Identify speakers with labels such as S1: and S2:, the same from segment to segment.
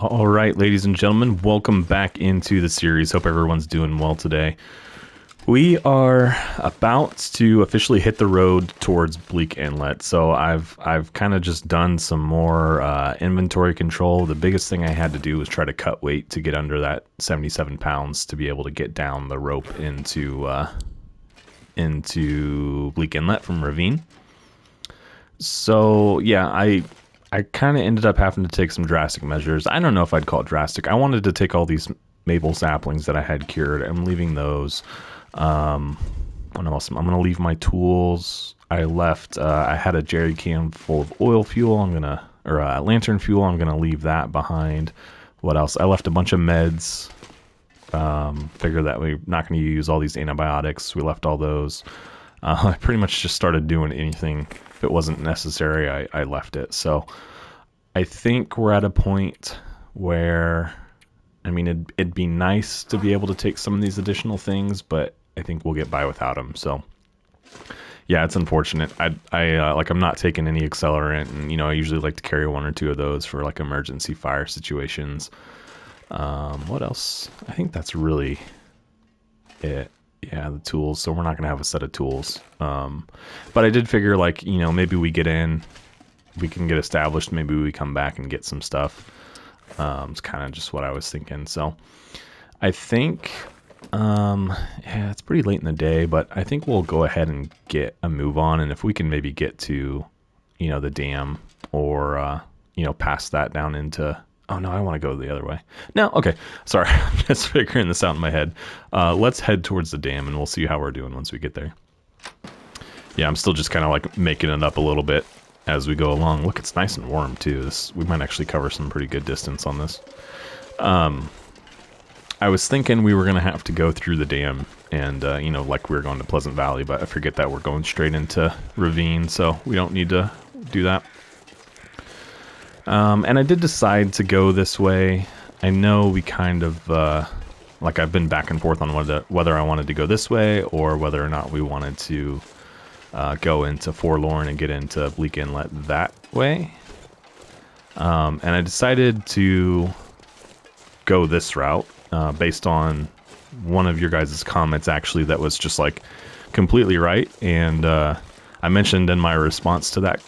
S1: All right, ladies and gentlemen, welcome back into the series. Hope everyone's doing well today. We are about to officially hit the road towards Bleak Inlet. So I've kind of just done some more inventory control. The biggest thing I had to do was try to cut weight to get under that 77 pounds to be able to get down the rope into Bleak Inlet from Ravine. So yeah, I kind of ended up having to take some drastic measures. I don't know if I'd call it drastic. I wanted to take all these maple saplings that I had cured. I'm leaving those. What else? I'm going to leave my tools. I left, I had a jerry can full of oil fuel. Lantern fuel. I'm going to leave that behind. What else? I left a bunch of meds. Figure that we're not going to use all these antibiotics. We left all those. I pretty much just started doing anything. If it wasn't necessary, I left it. So I think we're at a point where, I mean, it'd be nice to be able to take some of these additional things, but I think we'll get by without them. So yeah, it's unfortunate. I'm not taking any accelerant, and I usually like to carry one or two of those for like emergency fire situations. What else? I think that's really it. Yeah, the tools. So we're not going to have a set of tools. But I did figure, maybe we get in, we can get established. Maybe we come back and get some stuff. It's kind of just what I was thinking. So I think, it's pretty late in the day, but I think we'll go ahead and get a move on. And if we can maybe get to, the dam or, past that down into... Oh, no, I want to go the other way. No, okay. Sorry, I'm just figuring this out in my head. Let's head towards the dam, and we'll see how we're doing once we get there. Yeah, I'm still just kind of like making it up a little bit as we go along. Look, it's nice and warm, too. We might actually cover some pretty good distance on this. I was thinking we were going to have to go through the dam and, like we were going to Pleasant Valley, but I forget that we're going straight into Ravine, so we don't need to do that. And I did decide to go this way. I know we kind of, I've been back and forth on whether I wanted to go this way or whether or not we wanted to go into Forlorn and get into Bleak Inlet that way. And I decided to go this route based on one of your guys' comments, actually, that was just like completely right. And I mentioned in my response to that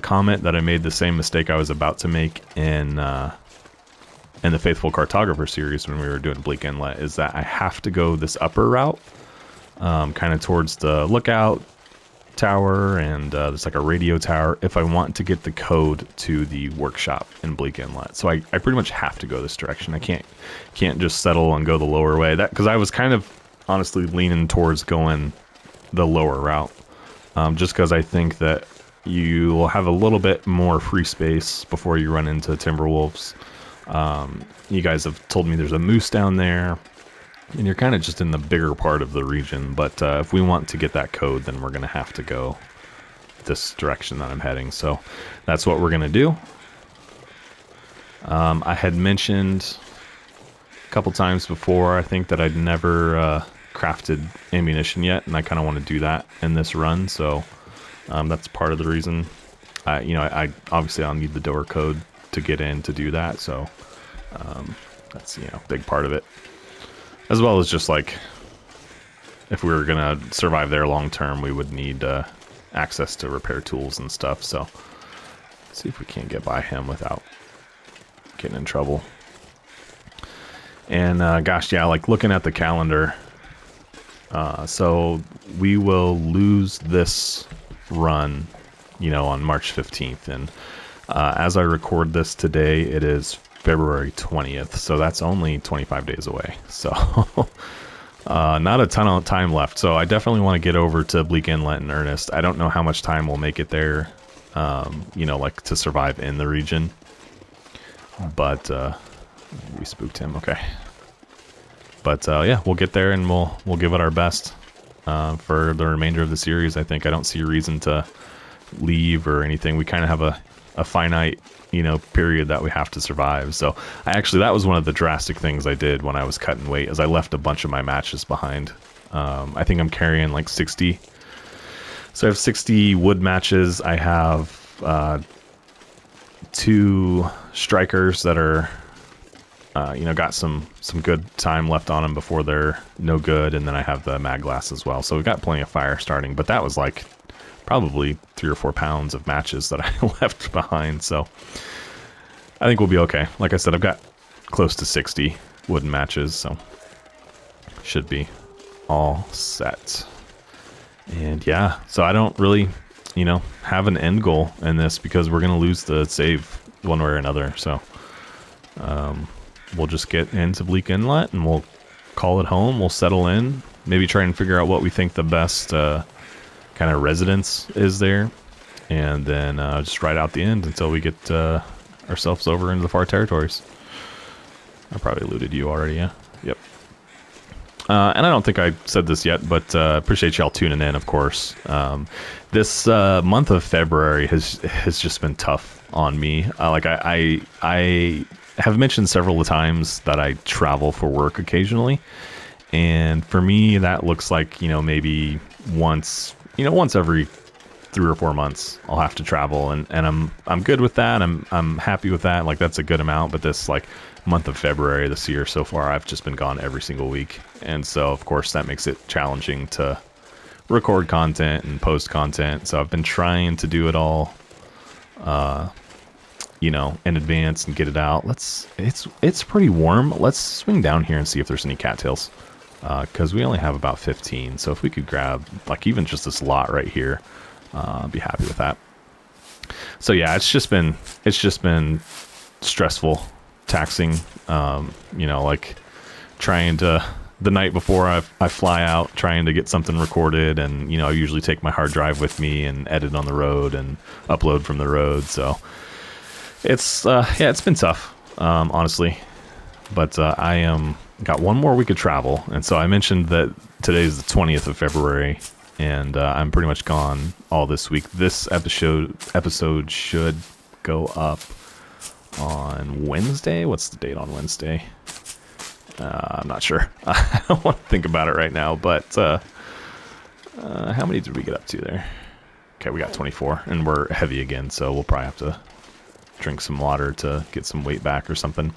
S1: comment that I made the same mistake I was about to make in the Faithful Cartographer series when we were doing Bleak Inlet, is that I have to go this upper route, kind of towards the lookout tower, and there's like a radio tower if I want to get the code to the workshop in Bleak Inlet. So I pretty much have to go this direction. I can't just settle and go the lower way. Because I was kind of honestly leaning towards going the lower route, just because I think that you will have a little bit more free space before you run into timberwolves. You guys have told me there's a moose down there, and you're kind of just in the bigger part of the region. But if we want to get that code, then we're going to have to go this direction that I'm heading. So that's what we're going to do. I had mentioned a couple times before, I think, that I'd never crafted ammunition yet, and I kind of want to do that in this run. So that's part of the reason. I obviously I'll need the door code to get in to do that. So that's a big part of it, as well as just like if we were gonna survive there long term, we would need access to repair tools and stuff. So let's see if we can't get by him without getting in trouble. And gosh, yeah, like looking at the calendar, so we will lose this run on March 15th, and as I record this today, it is February 20th, so that's only 25 days away. So not a ton of time left. So I definitely want to get over to Bleak Inlet in earnest. I don't know how much time we'll make it there, to survive in the region, but we spooked him. Okay, but yeah, we'll get there and we'll give it our best for the remainder of the series. I think I don't see a reason to leave or anything. We kind of have a finite period that we have to survive. So that was one of the drastic things I did when I was cutting weight, is I left a bunch of my matches behind. I think I'm carrying like 60. So I have 60 wood matches. I have 2 strikers that are got some good time left on them before they're no good, and then I have the mag glass as well. So we've got plenty of fire starting, but that was like probably 3 or 4 pounds of matches that I left behind. So I think we'll be okay. Like I said, I've got close to 60 wooden matches, so should be all set. And yeah, so I don't really, have an end goal in this because we're going to lose the save one way or another. So we'll just get into Bleak Inlet and we'll call it home. We'll settle in, maybe try and figure out what we think the best kind of residence is there, and then just ride out the end until we get ourselves over into the far territories. I probably alluded you already, yeah. Yep. And I don't think I said this yet, but appreciate y'all tuning in, of course. This month of February has just been tough on me. I have mentioned several times that I travel for work occasionally, and for me that looks like maybe once every 3 or 4 months I'll have to travel, and I'm good with that. I'm happy with that. Like, that's a good amount. But this month of February this year so far, I've just been gone every single week, and so of course that makes it challenging to record content and post content. So I've been trying to do it all in advance and get it out. It's pretty warm. Let's swing down here and see if there's any cattails, because we only have about 15. So if we could grab even just this lot right here, I'd be happy with that. So yeah, it's just been stressful, taxing, trying to, the night before I fly out, trying to get something recorded, and I usually take my hard drive with me and edit on the road and upload from the road. So it's been tough, honestly, but I got one more week of travel, and so I mentioned that today's the 20th of February, and I'm pretty much gone all this week. This episode should go up on Wednesday. What's the date on Wednesday? I'm not sure. I don't want to think about it right now, but how many did we get up to there? Okay, we got 24, and we're heavy again, so we'll probably have to drink some water to get some weight back or something.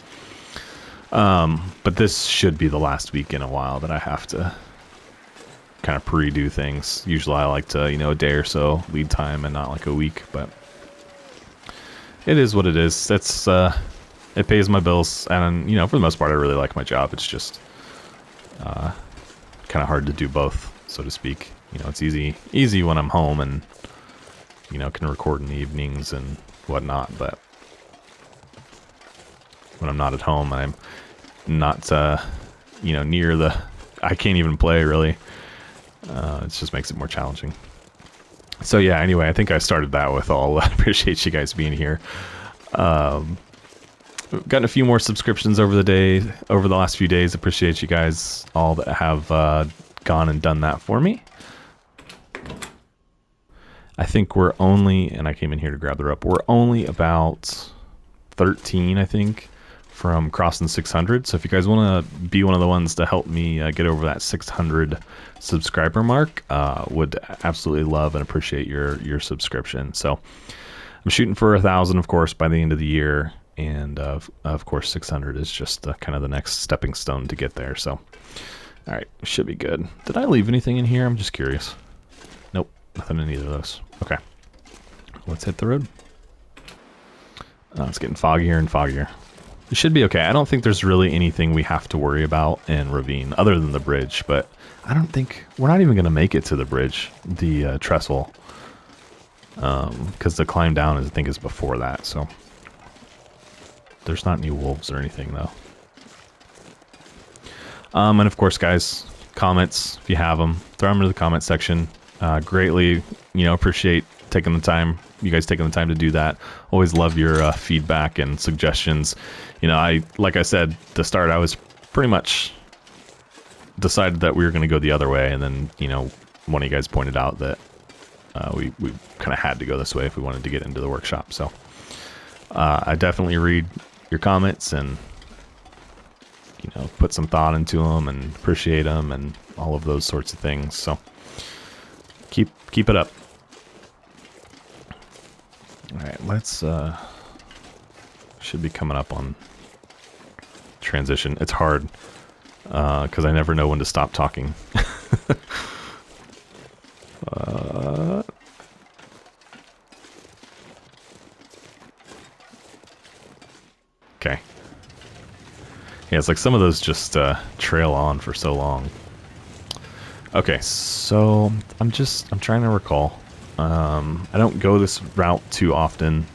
S1: But this should be the last week in a while that I have to kind of pre-do things. Usually I like to, a day or so lead time and not like a week, but it is what it is. It's it pays my bills, and for the most part I really like my job. It's just kind of hard to do both, so to speak. It's easy when I'm home and can record in the evenings and whatnot, but when I'm not at home, I'm not near the, I can't even play really. It just makes it more challenging. So yeah, anyway, I think I started that with all. I appreciate you guys being here. Gotten a few more subscriptions over the last few days. Appreciate you guys all that have gone and done that for me. I think we're only, and I came in here to grab the rope, we're only about 13, I think, from crossing 600. So if you guys want to be one of the ones to help me get over that 600 subscriber mark, would absolutely love and appreciate your subscription. So I'm shooting for 1,000, of course, by the end of the year, and of course 600 is just kind of the next stepping stone to get there. So all right, should be good. Did I leave anything in here? I'm just curious. Nope, nothing in either of those. Okay, let's hit the road. It's getting foggier and foggier. It should be okay. I don't think there's really anything we have to worry about in Ravine other than the bridge, but I don't think we're not even going to make it to the bridge, the trestle, because the climb down I think is before that. So there's not any wolves or anything though. And of course, guys, comments, if you have them, throw them into the comment section. Greatly, appreciate taking the time. You guys taking the time to do that. Always love your feedback and suggestions. Like I said to start, I was pretty much decided that we were going to go the other way, and then one of you guys pointed out that we kind of had to go this way if we wanted to get into the workshop. So I definitely read your comments and put some thought into them and appreciate them and all of those sorts of things. So keep it up. All right, let's should be coming up on transition. It's hard because I never know when to stop talking. Okay. Yeah, it's like some of those just trail on for so long. Okay, so I'm trying to recall. I don't go this route too often,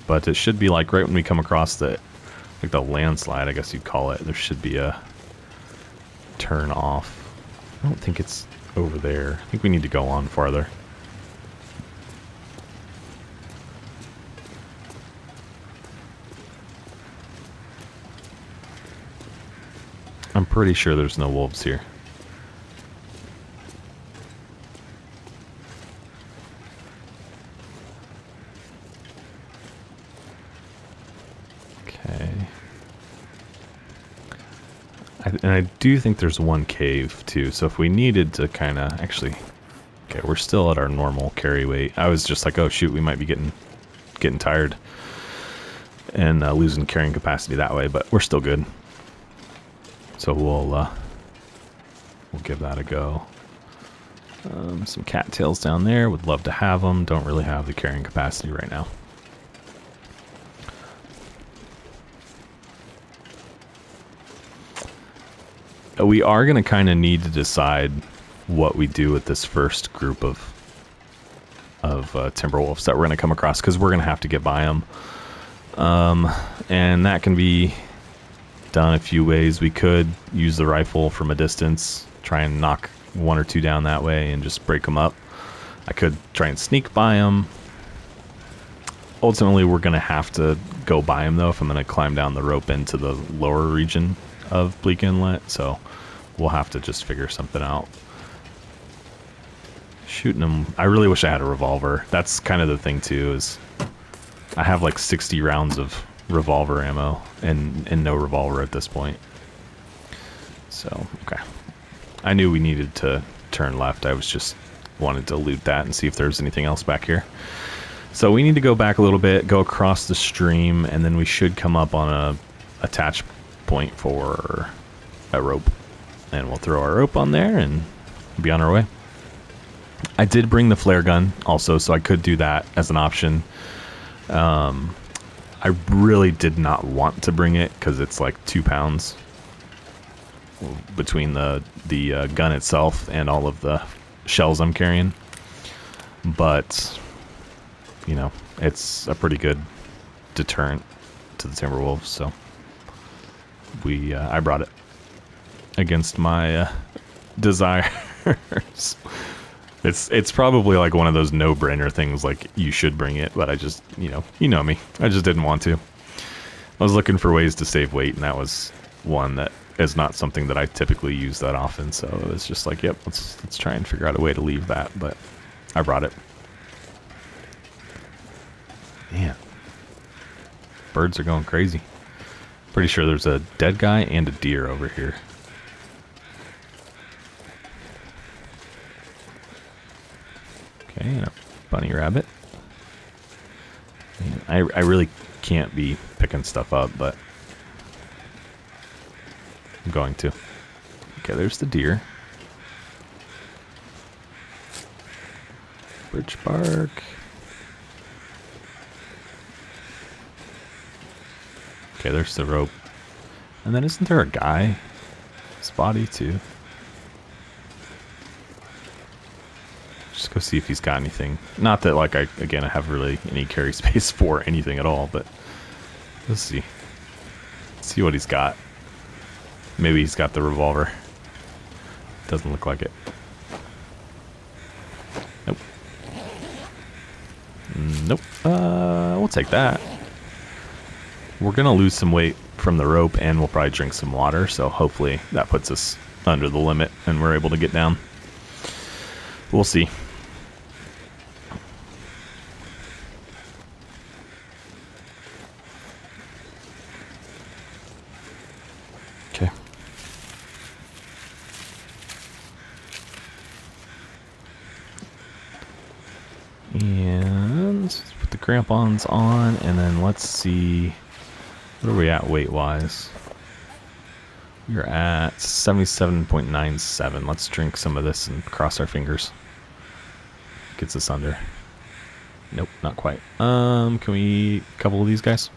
S1: but it should be like right when we come across the landslide, I guess you'd call it. There should be a turn off. I don't think it's over there. I think we need to go on farther. I'm pretty sure there's no wolves here. Okay. And I do think there's one cave too, so if we needed to kind of actually... Okay, we're still at our normal carry weight. I was just like, oh shoot, we might be getting tired and losing carrying capacity that way, but we're still good. So we'll give that a go. Some cattails down there. Would love to have them. Don't really have the carrying capacity right now. We are going to kind of need to decide what we do with this first group of timber wolves that we're going to come across, because we're going to have to get by them. And that can be done a few ways. We could use the rifle from a distance, try and knock one or two down that way and just break them up. I could try and sneak by them. Ultimately, we're going to have to go by them, though, if I'm going to climb down the rope into the lower region of Bleak Inlet, so we'll have to just figure something out. Shooting them, I really wish I had a revolver. That's kind of the thing, too, is I have like 60 rounds of revolver ammo and no revolver at this point. So, okay. I knew we needed to turn left. I was just wanted to loot that and see if there's anything else back here. So we need to go back a little bit, go across the stream, and then we should come up on a attach point for a rope. And we'll throw our rope on there and be on our way. I did bring the flare gun also, so I could do that as an option. I really did not want to bring it because it's like 2 pounds between the gun itself and all of the shells I'm carrying. But, you know, it's a pretty good deterrent to the Timberwolves, so I brought it against my desires. It's probably like one of those no-brainer things, like you should bring it, but I just, you know me, I just didn't want to. I was looking for ways to save weight, and that was one that is not something that I typically use that often, so it was just like, yep, let's try and figure out a way to leave that, but I brought it. Man, birds are going crazy. Pretty sure there's a dead guy and a deer over here. Okay, and a bunny rabbit. Man, I really can't be picking stuff up, but I'm going to. Okay, there's the deer. Birch bark. Okay, there's the rope. And then isn't there a guy? His body too. Just go see if he's got anything. Not that, like, I have really any carry space for anything at all, but let's see. Let's see what he's got. Maybe he's got the revolver. Doesn't look like it. Nope. Nope. We'll take that. We're gonna lose some weight from the rope, and we'll probably drink some water, so hopefully that puts us under the limit and we're able to get down. We'll see. Okay. And let's put the crampons on, and then let's see, what are we at weight-wise? We're at 77.97. Let's drink some of this and cross our fingers. Gets us under. Nope, not quite. Can we eat a couple of these guys?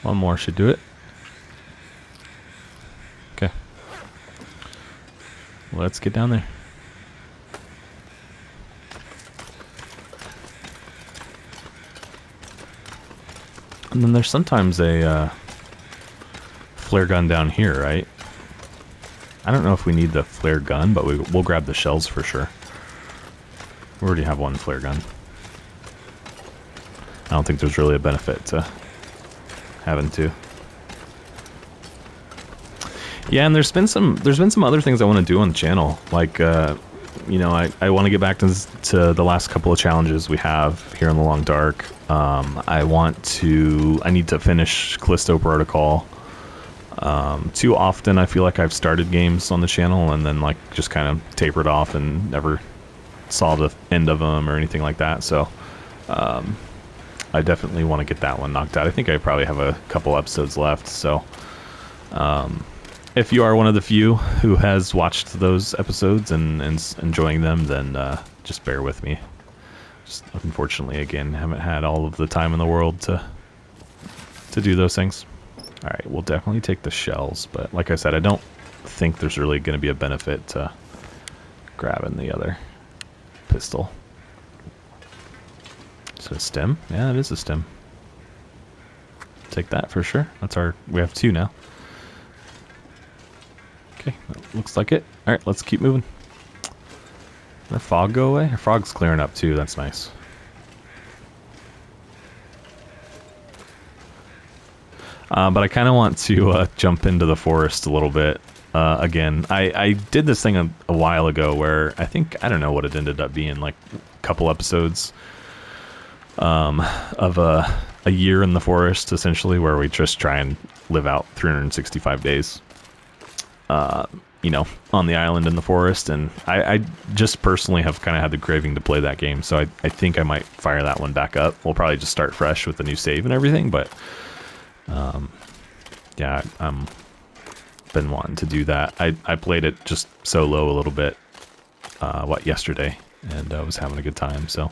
S1: One more should do it. Okay. Let's get down there. And then there's sometimes a flare gun down here, right? I don't know if we need the flare gun, but we'll grab the shells for sure. We already have one flare gun. I don't think there's really a benefit to having two. Yeah, and there's been some other things I want to do on the channel. Like, you know, I want to get back to the last couple of challenges we have here in the Long Dark. I need to finish Callisto Protocol. Too often I feel like I've started games on the channel and then like just kind of tapered off and never saw the end of them or anything like that. So I definitely want to get that one knocked out. I think I probably have a couple episodes left. So if you are one of the few who has watched those episodes and enjoying them, then just bear with me. Just unfortunately, again, haven't had all of the time in the world to do those things. All right, we'll definitely take the shells, but like I said, I don't think there's really going to be a benefit to grabbing the other pistol. Is it a stem? Yeah, it is a stem. Take that for sure. We have two now. Okay, that looks like it. All right, let's keep moving. Did the fog go away? Our fog's clearing up too. That's nice. But I kind of want to jump into the forest a little bit. Again, I did this thing a while ago where I don't know what it ended up being, like a couple episodes of a year in the forest, essentially, where we just try and live out 365 days. You know, on the island in the forest, and I just personally have kind of had the craving to play that game, so I think I might fire that one back up. We'll probably just start fresh with the new save and everything, but yeah, been wanting to do that. I played it just solo a little bit, yesterday, and I was having a good time, so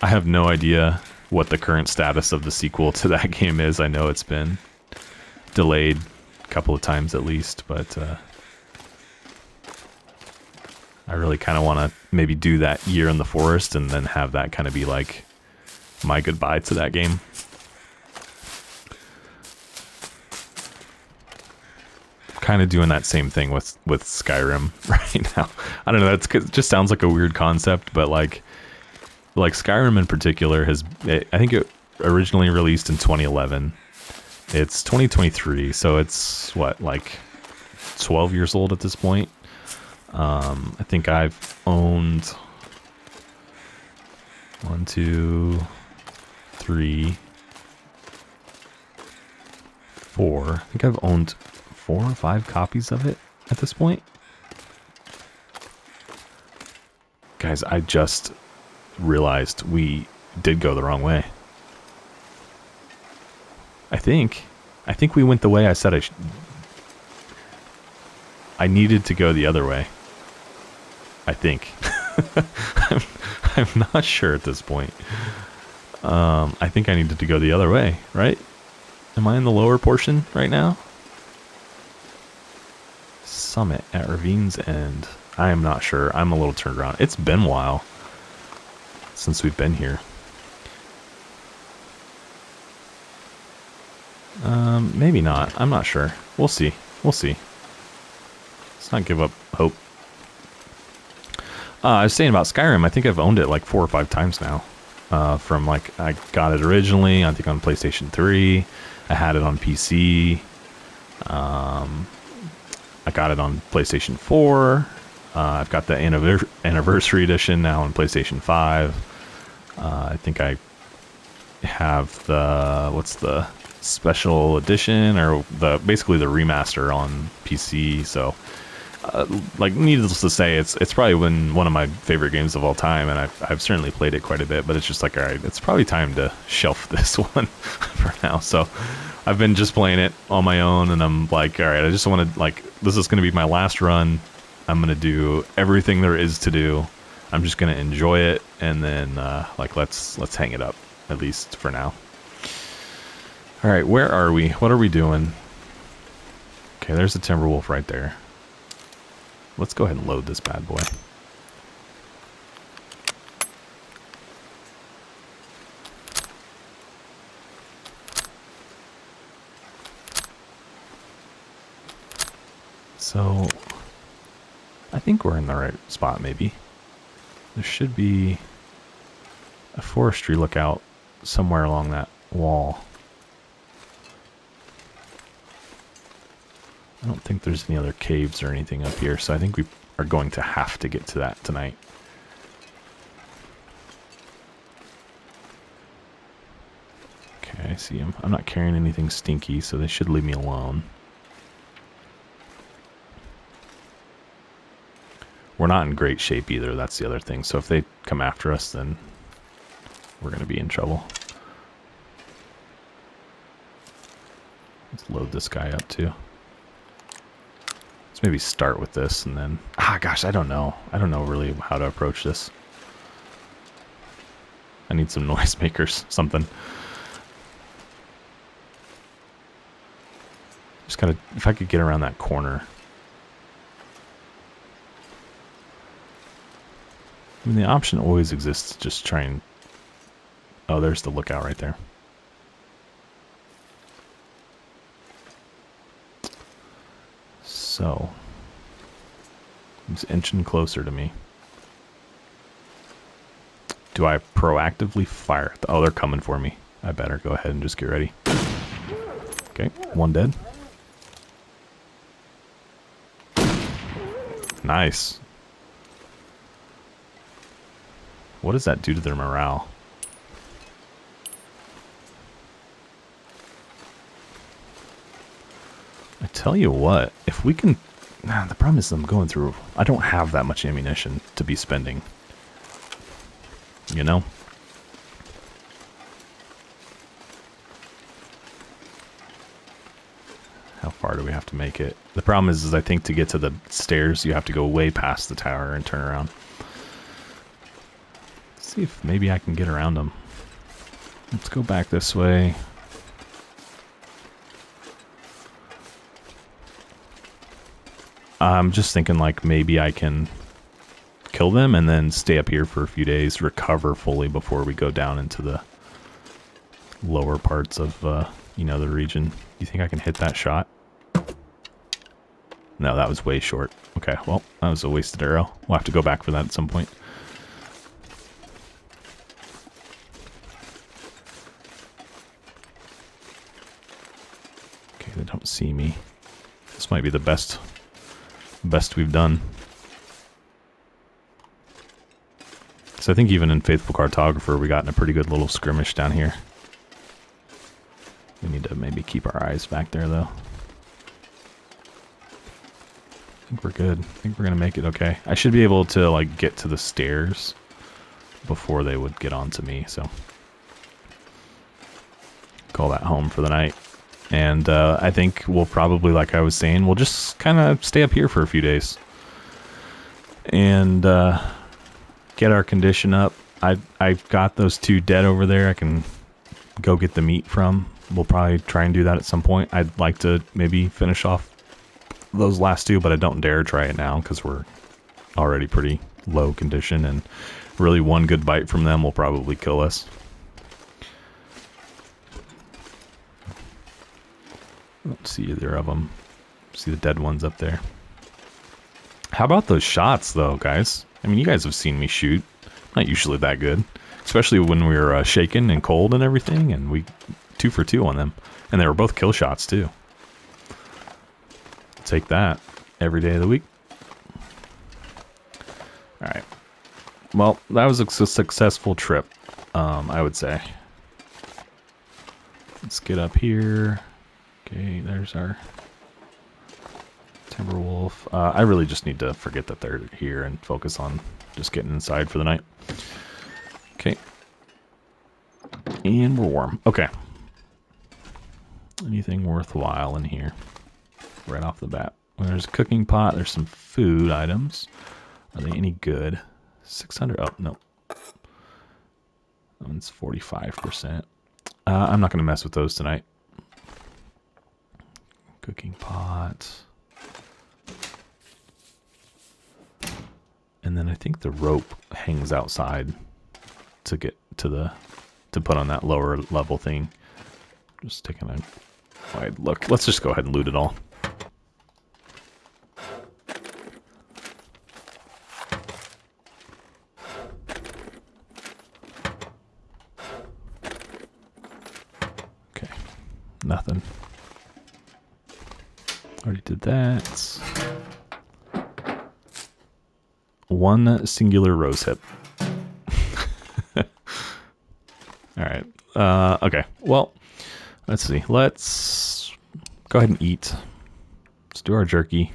S1: I have no idea what the current status of the sequel to that game is. I know it's been delayed couple of times at least, but I really kind of want to maybe do that year in the forest and then have that kind of be like my goodbye to that game. Kind of doing that same thing with Skyrim right now. I don't know, it just sounds like a weird concept, but like Skyrim in particular I think it originally released in 2011. It's 2023, so it's what, like 12 years old at this point. I think I've owned 1, 2, 3, 4. I think I've owned 4 or 5 copies of it at this point. Guys, I just realized we did go the wrong way. I think we went the way I said I needed to go the other way. I think. I'm not sure at this point. I think I needed to go the other way, right? Am I in the lower portion right now? Summit at Ravine's End. I am not sure. I'm a little turned around. It's been a while since we've been here. Maybe not. I'm not sure. We'll see. Let's not give up hope. I was saying about Skyrim, I think I've owned it like 4 or 5 times now. From like, I got it originally, I think on PlayStation 3. I had it on PC. I got it on PlayStation 4. I've got the anniversary edition now on PlayStation 5. I think I have the special edition, or basically the remaster on PC. So like needless to say, it's probably been one of my favorite games of all time, and I've certainly played it quite a bit. But it's just like, all right, it's probably time to shelf this one for now. So I've been just playing it on my own, and I'm like, all right, I just want to, like, this is going to be my last run. I'm going to do everything there is to do. I'm just going to enjoy it, and then like let's hang it up, at least for now. All right, where are we? What are we doing? Okay, there's the Timberwolf right there. Let's go ahead and load this bad boy. So, I think we're in the right spot, maybe. There should be a forestry lookout somewhere along that wall. I don't think there's any other caves or anything up here, so I think we are going to have to get to that tonight. Okay, I see him. I'm not carrying anything stinky, so they should leave me alone. We're not in great shape either, that's the other thing. So if they come after us, then we're going to be in trouble. Let's load this guy up too. Maybe start with this and then... gosh, I don't know. I don't know really how to approach this. I need some noisemakers, something. Just gotta... If I could get around that corner. I mean, the option always exists to just try and... Oh, there's the lookout right there. So, he's inching closer to me. Do I proactively fire? Oh, they're coming for me. I better go ahead and just get ready. Okay, one dead. Nice. What does that do to their morale? I tell you what, if we can... the problem is I'm going through... I don't have that much ammunition to be spending. You know? How far do we have to make it? The problem is I think to get to the stairs, you have to go way past the tower and turn around. Let's see if maybe I can get around them. Let's go back this way. I'm just thinking like maybe I can kill them and then stay up here for a few days, recover fully before we go down into the lower parts of, you know, the region. Do you think I can hit that shot? No, that was way short. Okay, well, that was a wasted arrow. We'll have to go back for that at some point. Okay, they don't see me. This might be the best we've done. So I think even in Faithful Cartographer we got in a pretty good little skirmish down here. We need to maybe keep our eyes back there though. I think we're good. I think we're gonna make it okay. I should be able to like get to the stairs before they would get onto me, so call that home for the night. And I think we'll probably, like I was saying, we'll just kind of stay up here for a few days. And get our condition up. I've got those two dead over there I can go get the meat from. We'll probably try and do that at some point. I'd like to maybe finish off those last two, but I don't dare try it now because we're already pretty low condition. And really one good bite from them will probably kill us. I don't see either of them. See the dead ones up there. How about those shots, though, guys? I mean, you guys have seen me shoot. Not usually that good. Especially when we were shaken and cold and everything, and we 2 for 2 on them. And they were both kill shots, too. Take that every day of the week. Alright. Well, that was a successful trip, I would say. Let's get up here. Okay, there's our Timberwolf. Timberwolf. I really just need to forget that they're here and focus on just getting inside for the night. Okay. And we're warm. Okay. Anything worthwhile in here? Right off the bat. Well, there's a cooking pot. There's some food items. Are they any good? 600. Oh, no. That one's 45%. I'm not going to mess with those tonight. Cooking pot. And then I think the rope hangs outside to get to put on that lower level thing. Just taking a wide look. Let's just go ahead and loot it all. Okay, nothing. Already did that. One singular rose hip. Alright. Okay. Well, let's see. Let's go ahead and eat. Let's do our jerky.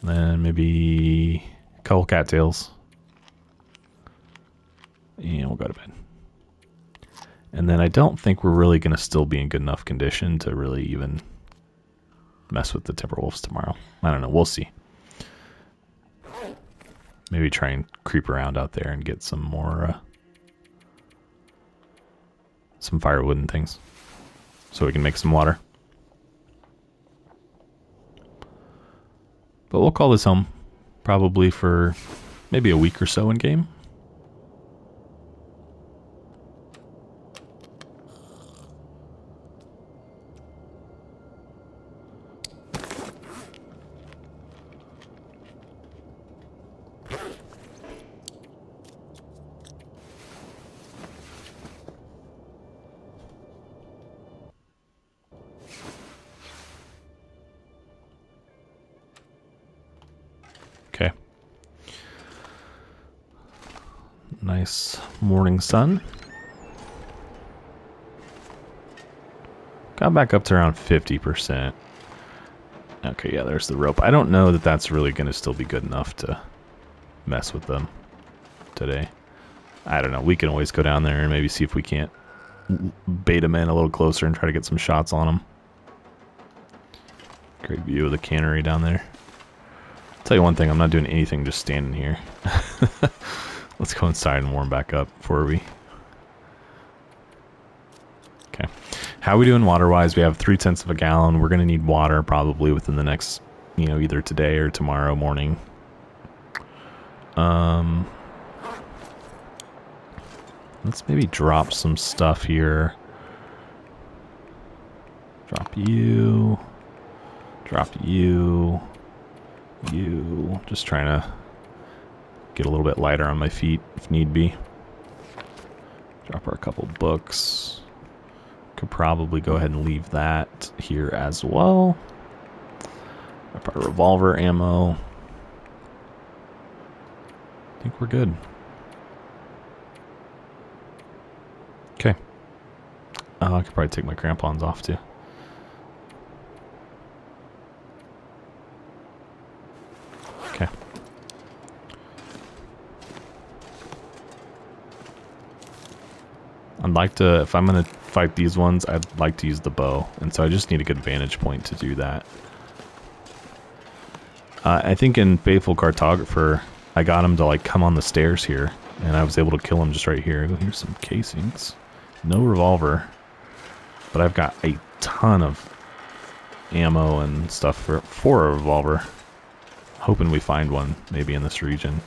S1: Then maybe a couple cattails. And we'll go to bed. And then I don't think we're really going to still be in good enough condition to really even mess with the Timberwolves tomorrow. I don't know. We'll see. Maybe try and creep around out there and get some more, some firewood and things. So we can make some water. But we'll call this home. Probably for maybe a week or so in game. Okay. Nice morning sun. Got back up to around 50%. Okay, yeah, there's the rope. I don't know that that's really going to still be good enough to mess with them today. I don't know. We can always go down there and maybe see if we can't bait them in a little closer and try to get some shots on them. Great view of the cannery down there. Tell you one thing, I'm not doing anything, just standing here. Let's go inside and warm back up before we... Okay. How are we doing water-wise? We have 3/10 of a gallon. We're going to need water probably within the next, you know, either today or tomorrow morning. Let's maybe drop some stuff here. Drop you. Drop you. You. Just trying to get a little bit lighter on my feet if need be. Drop her a couple books. Could probably go ahead and leave that here as well. Drop our revolver ammo. I think we're good. Okay. I could probably take my crampons off too. Okay. I'd like to, if I'm going to fight these ones, I'd like to use the bow. And so I just need a good vantage point to do that. I think in Faithful Cartographer, I got him to like come on the stairs here. And I was able to kill him just right here. Here's some casings. No revolver. But I've got a ton of ammo and stuff for a revolver. Hoping we find one maybe in this region.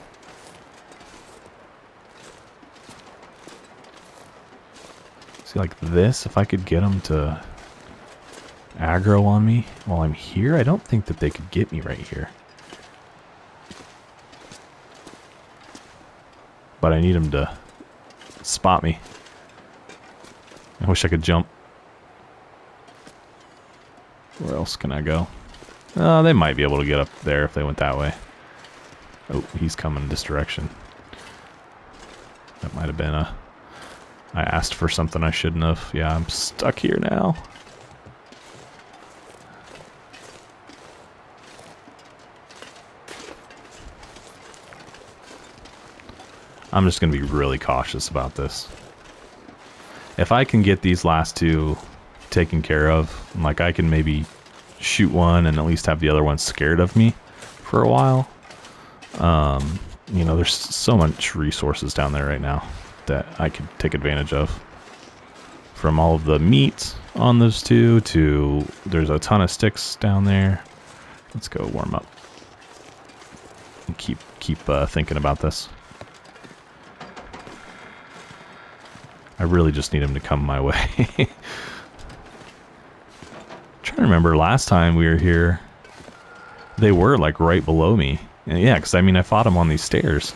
S1: See, like this, if I could get them to aggro on me while I'm here, I don't think that they could get me right here. But I need them to spot me. I wish I could jump. Where else can I go? They might be able to get up there if they went that way. Oh, he's coming this direction. That might have been a... I asked for something I shouldn't have. Yeah, I'm stuck here now. I'm just going to be really cautious about this. If I can get these last two taken care of, like I can maybe shoot one and at least have the other one scared of me for a while. You know, there's so much resources down there right now that I could take advantage of. From all of the meat on those two to there's a ton of sticks down there. Let's go warm up and keep thinking about this. I really just need him to come my way. I'm trying to remember last time we were here, they were like right below me. And yeah, because I mean I fought them on these stairs.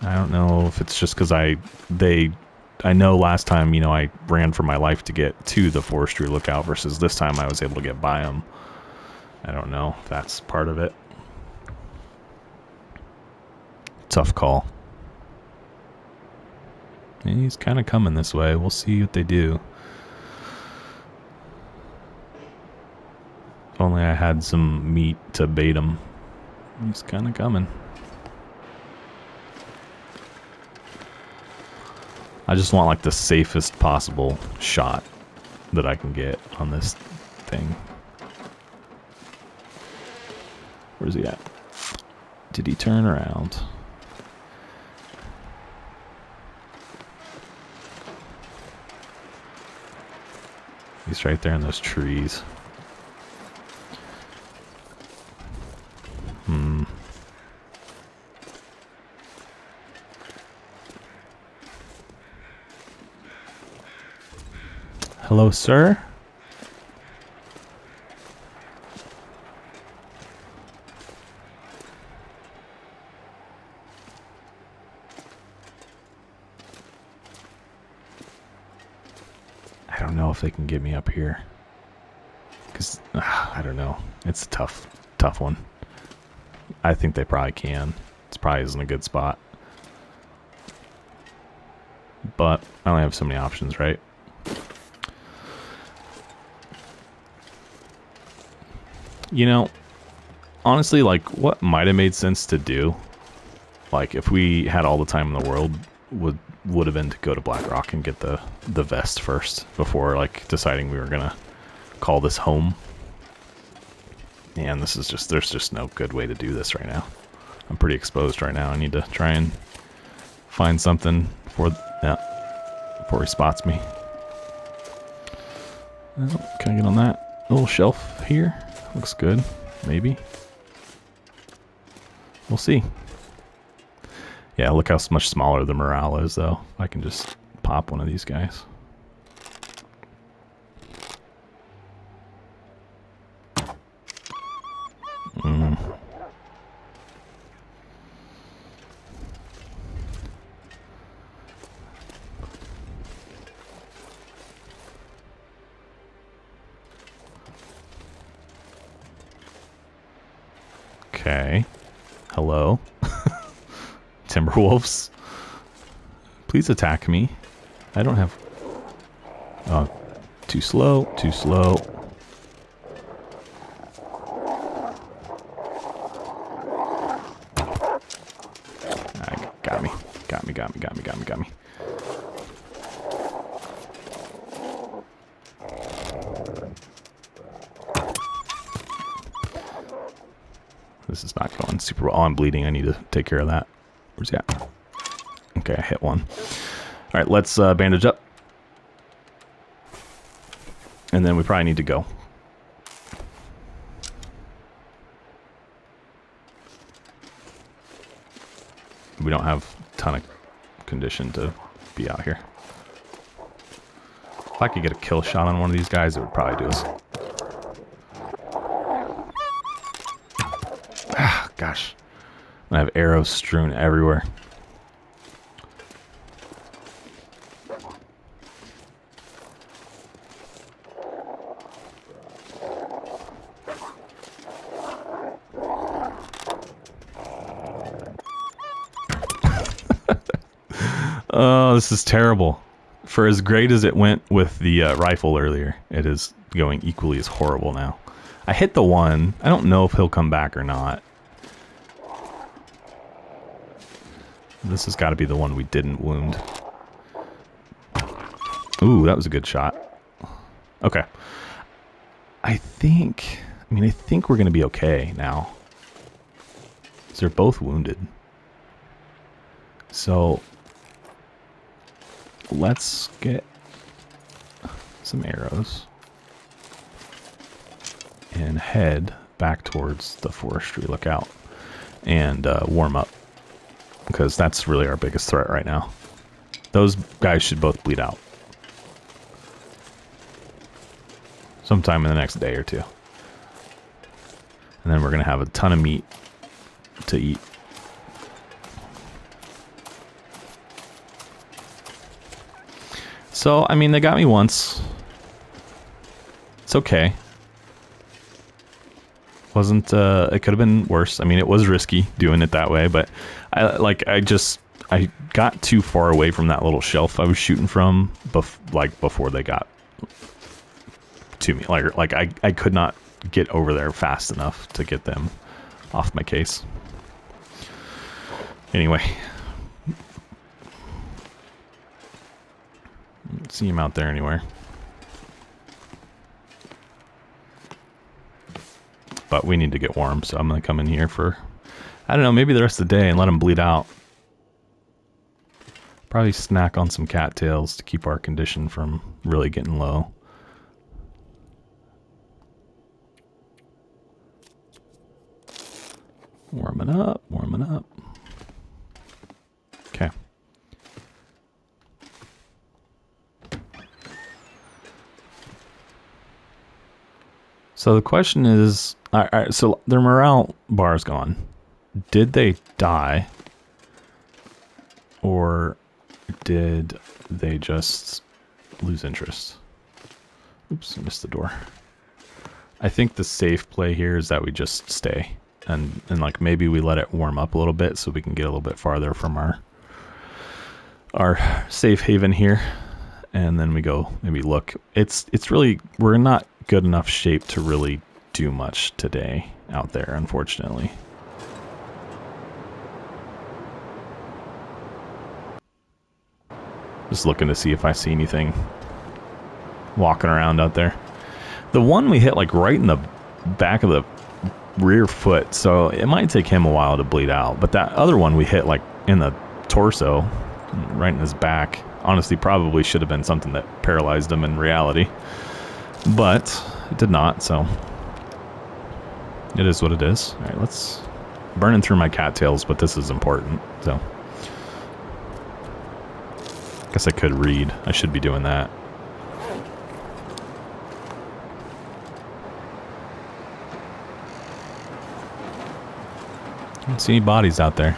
S1: I don't know if it's just because I know last time, you know, I ran for my life to get to the forestry lookout versus this time I was able to get by them. I don't know if that's part of it. Tough call. And he's kind of coming this way. We'll see what they do. If only I had some meat to bait him. He's kind of coming. I just want like the safest possible shot that I can get on this thing. Where's he at? Did he turn around? He's right there in those trees. Hello, sir? I don't know if they can get me up here. Because, I don't know. It's a tough one. I think they probably can. This probably isn't a good spot. But I only have so many options, right? You know, honestly, like, what might have made sense to do, like, if we had all the time in the world, would have been to go to Blackrock and get the vest first before, like, deciding we were gonna call this home. And this is just, there's just no good way to do this right now. I'm pretty exposed right now. I need to try and find something before he spots me. Oh, can I get on that little shelf here? Looks good. Maybe. We'll see. Yeah, look how much smaller the morale is, though. I can just pop one of these guys. Okay. Hello. Timberwolves. Please attack me. I don't have... Oh, too slow, too slow. Got me. Got me. This is not going super well. Oh, I'm bleeding. I need to take care of that. Where's he at? Okay, I hit one. All right, let's bandage up. And then we probably need to go. We don't have a ton of condition to be out here. If I could get a kill shot on one of these guys, it would probably do us. Ah, gosh. I have arrows strewn everywhere. Oh, this is terrible. For as great as it went with the rifle earlier, it is going equally as horrible now. I hit the one. I don't know if he'll come back or not. This has got to be the one we didn't wound. Ooh, that was a good shot. Okay. I think we're going to be okay now. They're both wounded. So let's get some arrows and head back towards the forestry lookout and warm up, because that's really our biggest threat right now. Those guys should both bleed out sometime in the next day or two. And then we're going to have a ton of meat to eat. So, I mean, they got me once. It's okay. Wasn't, it could have been worse. I mean, it was risky doing it that way, but I got too far away from that little shelf I was shooting from, before they got to me. I could not get over there fast enough to get them off my case. Anyway. Don't see him out there anywhere. But we need to get warm, so I'm going to come in here for, I don't know, maybe the rest of the day and let them bleed out. Probably snack on some cattails to keep our condition from really getting low. Warming up, warming up. Okay. So the question is, all right, so their morale bar is gone. Did they die? Or did they just lose interest? Oops, I missed the door. I think the safe play here is that we just stay. And like maybe we let it warm up a little bit so we can get a little bit farther from our safe haven here. And then we go maybe look. It's really, we're not good enough shape to really do much today out there, unfortunately. Just looking to see if I see anything walking around out there. The one we hit like right in the back of the rear foot, so it might take him a while to bleed out, but that other one we hit like in the torso, right in his back. Honestly, probably should have been something that paralyzed him in reality, but it did not, so it is what it is. All right, let's burning through my cattails, but this is important, so guess I could read. I should be doing that. I don't see any bodies out there.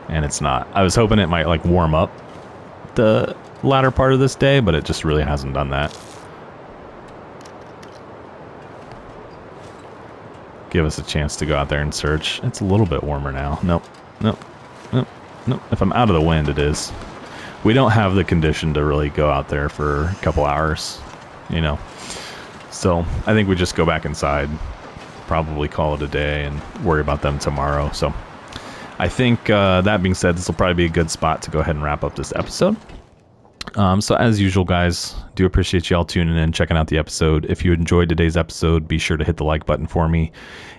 S1: And it's not. I was hoping it might like warm up the latter part of this day, but it just really hasn't done that. Give us a chance to go out there and search. It's a little bit warmer now. Nope. Nope. Nope. Nope. If I'm out of the wind, it is. We don't have the condition to really go out there for a couple hours, you know. So I think we just go back inside, probably call it a day, and worry about them tomorrow. So I think that being said, this will probably be a good spot to go ahead and wrap up this episode. So as usual, guys, do appreciate y'all tuning in, checking out the episode. If you enjoyed today's episode, be sure to hit the like button for me.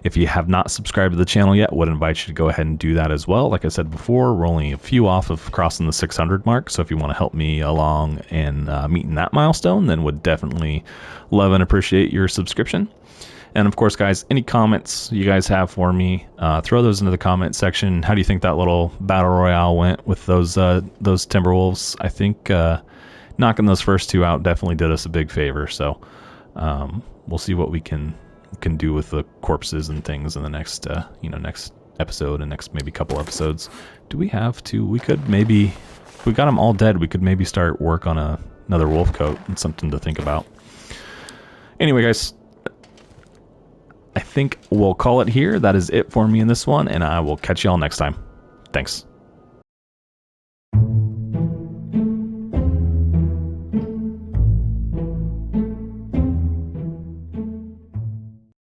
S1: If you have not subscribed to the channel yet, would invite you to go ahead and do that as well. Like I said before, we're only a few off of crossing the 600 mark. So if you want to help me along and meeting that milestone, then would definitely love and appreciate your subscription. And of course, guys, any comments you guys have for me, throw those into the comment section. How do you think that little battle royale went with those Timberwolves? I think knocking those first two out definitely did us a big favor. So we'll see what we can do with the corpses and things in the next next episode and next maybe couple episodes. Do we have to? We could maybe, if we got them all dead, we could maybe start work on another wolf coat and something to think about. Anyway, guys, I think we'll call it here. That is it for me in this one, and I will catch y'all next time. Thanks.